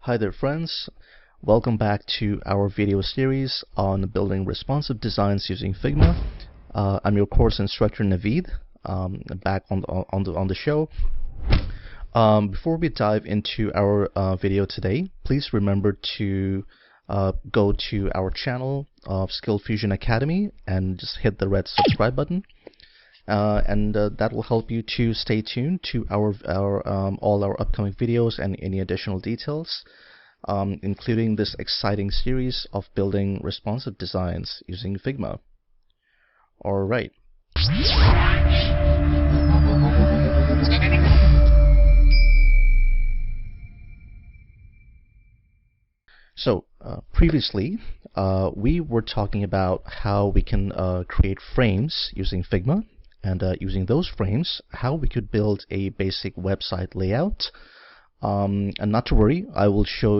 Hi there friends, welcome back to our video series on building responsive designs using Figma. I'm your course instructor Naveed, back on the show. Before we dive into our video today, please remember to go to our channel of Skill Fusion Academy and just hit the red subscribe button. That will help you to stay tuned to all our upcoming videos and any additional details, including this exciting series of building responsive designs using Figma. Alright. So previously we were talking about how we can create frames using Figma, and using those frames, how we could build a basic website layout. And not to worry, I will show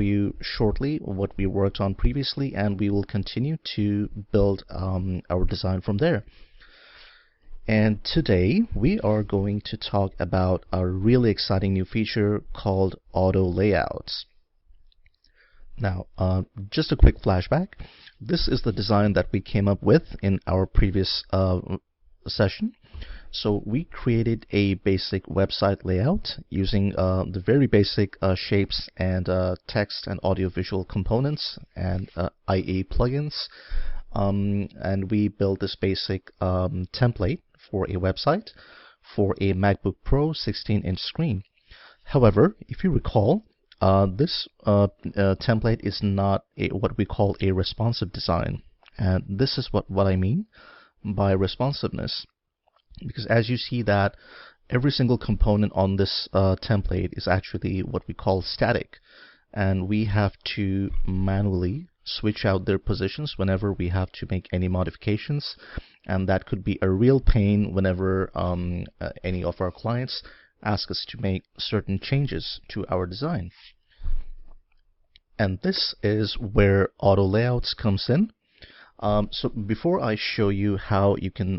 you shortly what we worked on previously, and we will continue to build our design from there. And today we are going to talk about a really exciting new feature called auto layouts. Now, just a quick flashback. This is the design that we came up with in our previous session. So we created a basic website layout using the very basic shapes and text and audiovisual components and IA plugins, and we built this basic template for a website for a MacBook Pro 16-inch screen. However, if you recall, this template is not what we call a responsive design, and this is what I mean by responsiveness, because as you see that every single component on this template is actually what we call static, and we have to manually switch out their positions whenever we have to make any modifications, and that could be a real pain whenever any of our clients ask us to make certain changes to our design. And this is where auto layouts comes in. So before I show you how you can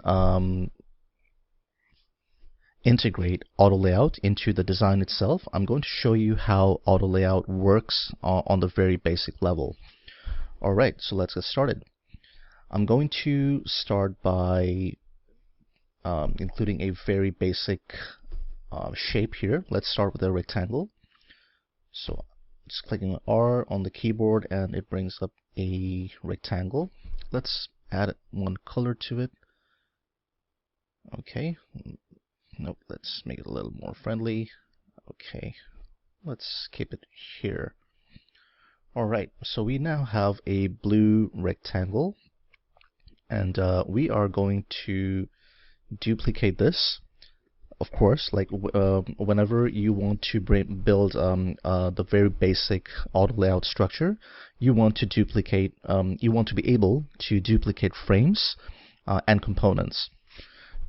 integrate auto layout into the design itself, I'm going to show you how auto layout works on the very basic level. Alright, so let's get started. I'm going to start by including a very basic shape here. Let's start with a rectangle. So just clicking R on the keyboard and it brings up a rectangle. Let's add one color to it. Okay. Nope, let's make it a little more friendly. Okay. Let's keep it here. Alright, so we now have a blue rectangle, and we are going to duplicate this. Of course, like whenever you want to build the very basic auto layout structure, you want to duplicate. You want to be able to duplicate frames and components.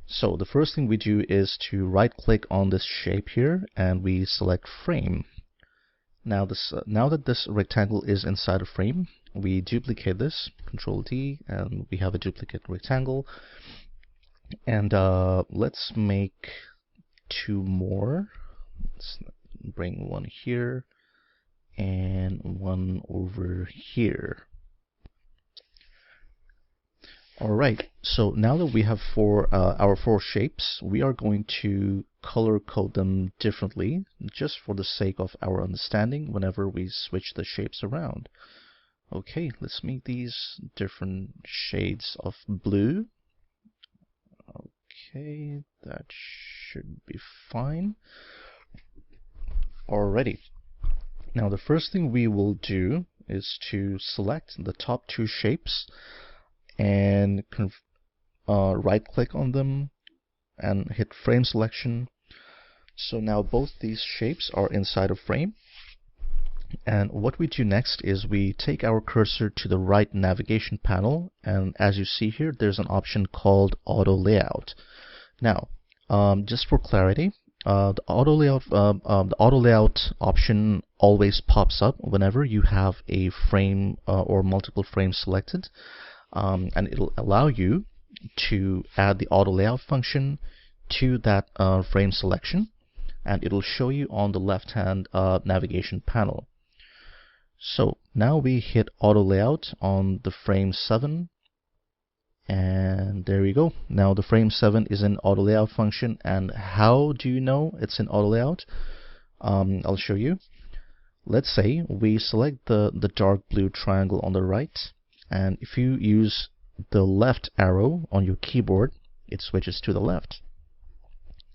So the first thing we do is to right-click on this shape here, and we select frame. Now now that this rectangle is inside a frame, we duplicate this. Control D, and we have a duplicate rectangle. And let's make two more. Let's bring one here and one over here. Alright, so now that we have our four shapes, we are going to color code them differently, just for the sake of our understanding whenever we switch the shapes around. Okay, let's make these different shades of blue. Okay, that should be fine. Alrighty. Now the first thing we will do is to select the top two shapes and right-click on them and hit frame selection. So now both these shapes are inside a frame. And what we do next is we take our cursor to the right navigation panel, and as you see here, there's an option called Auto Layout. Now, just for clarity, the auto layout option always pops up whenever you have a frame or multiple frames selected, and it'll allow you to add the auto layout function to that frame selection, and it'll show you on the left hand navigation panel. So now we hit auto layout on the frame 7, and there we go. Now the frame 7 is in auto layout function. And how do you know it's in auto layout? I'll show you. Let's say we select the dark blue triangle on the right, and if you use the left arrow on your keyboard, it switches to the left.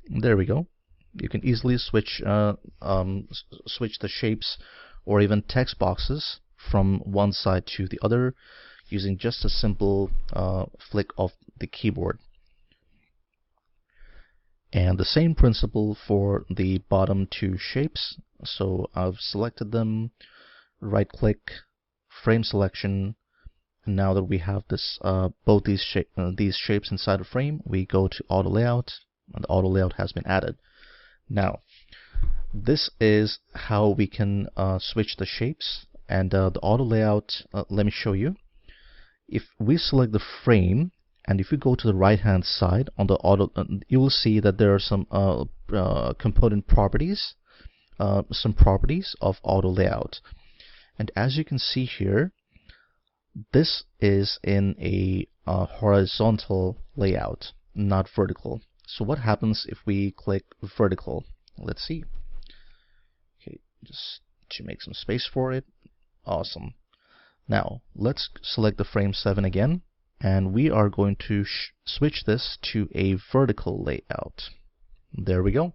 There we go. You can easily switch the shapes or even text boxes from one side to the other using just a simple flick of the keyboard. And the same principle for the bottom two shapes. So I've selected them, right click, frame selection, and now that we have this both these shapes inside a frame, we go to auto layout, and the auto layout has been added. Now this is how we can switch the shapes, and the auto layout, let me show you. If we select the frame, and if you go to the right hand side on the auto, you will see that there are some component properties, some properties of auto layout. And as you can see here, this is in a horizontal layout, not vertical. So what happens if we click vertical? Let's see. Okay, just to make some space for it. Awesome. Now let's select the frame 7 again, and we are going to switch this to a vertical layout. There we go.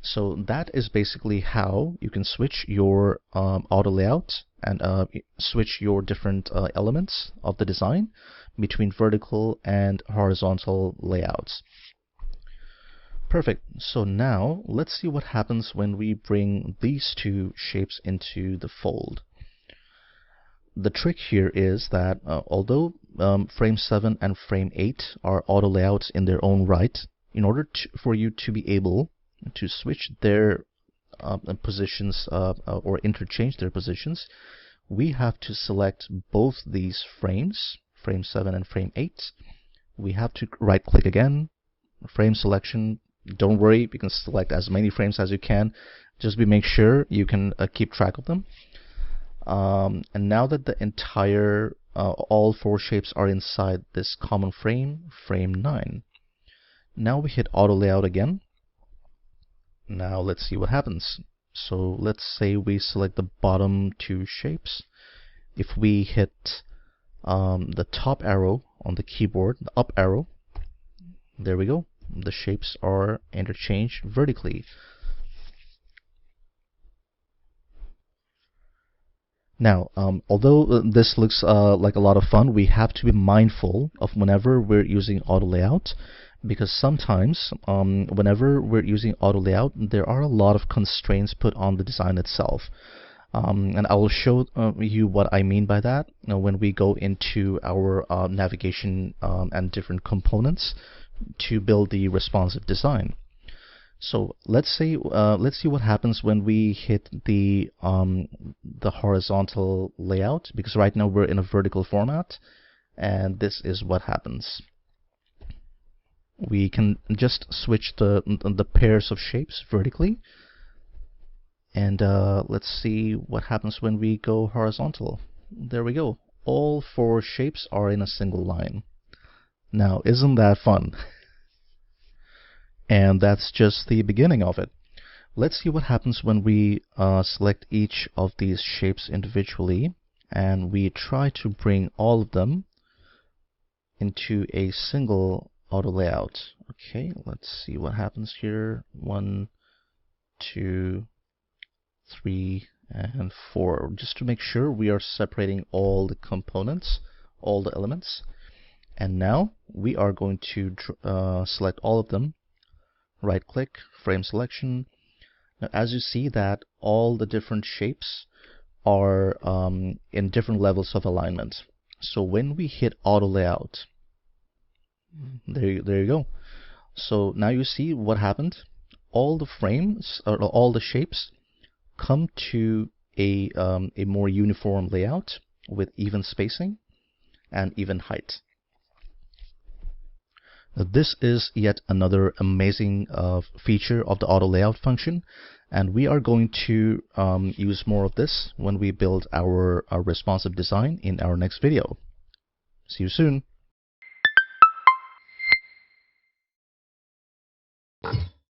So that is basically how you can switch your auto layout and switch your different elements of the design between vertical and horizontal layouts. Perfect. So now let's see what happens when we bring these two shapes into the fold. The trick here is that although frame 7 and frame 8 are auto layouts in their own right, in order for you to be able to switch their positions or interchange their positions, we have to select both these frames, frame 7 and frame 8. We have to right click again, frame selection. Don't worry, you can select as many frames as you can. Just make sure you can keep track of them. And now that the entire all four shapes are inside this common frame, frame 9. Now we hit auto layout again. Now let's see what happens. So let's say we select the bottom two shapes. If we hit the top arrow on the keyboard, the up arrow, there we go. The shapes are interchanged vertically. Now, although this looks like a lot of fun, we have to be mindful of whenever we're using auto layout, because sometimes whenever we're using auto layout, there are a lot of constraints put on the design itself. And I will show you what I mean by that when we go into our navigation and different components to build the responsive design. So let's see what happens when we hit the horizontal layout, because right now we're in a vertical format, and this is what happens. We can just switch the pairs of shapes vertically, and let's see what happens when we go horizontal. There we go. All four shapes are in a single line. Now, isn't that fun? And that's just the beginning of it. Let's see what happens when we select each of these shapes individually, and we try to bring all of them into a single auto layout. Okay, let's see what happens here. 1, 2, 3, and 4. Just to make sure we are separating all the components, all the elements. And now we are going to select all of them. Right click, frame selection. Now, as you see that all the different shapes are in different levels of alignment. So when we hit auto layout, there you go. So now you see what happened. All the frames, or all the shapes, come to a more uniform layout with even spacing and even height. Now, this is yet another amazing feature of the auto layout function, And we are going to use more of this when we build our responsive design in our next video. See you soon.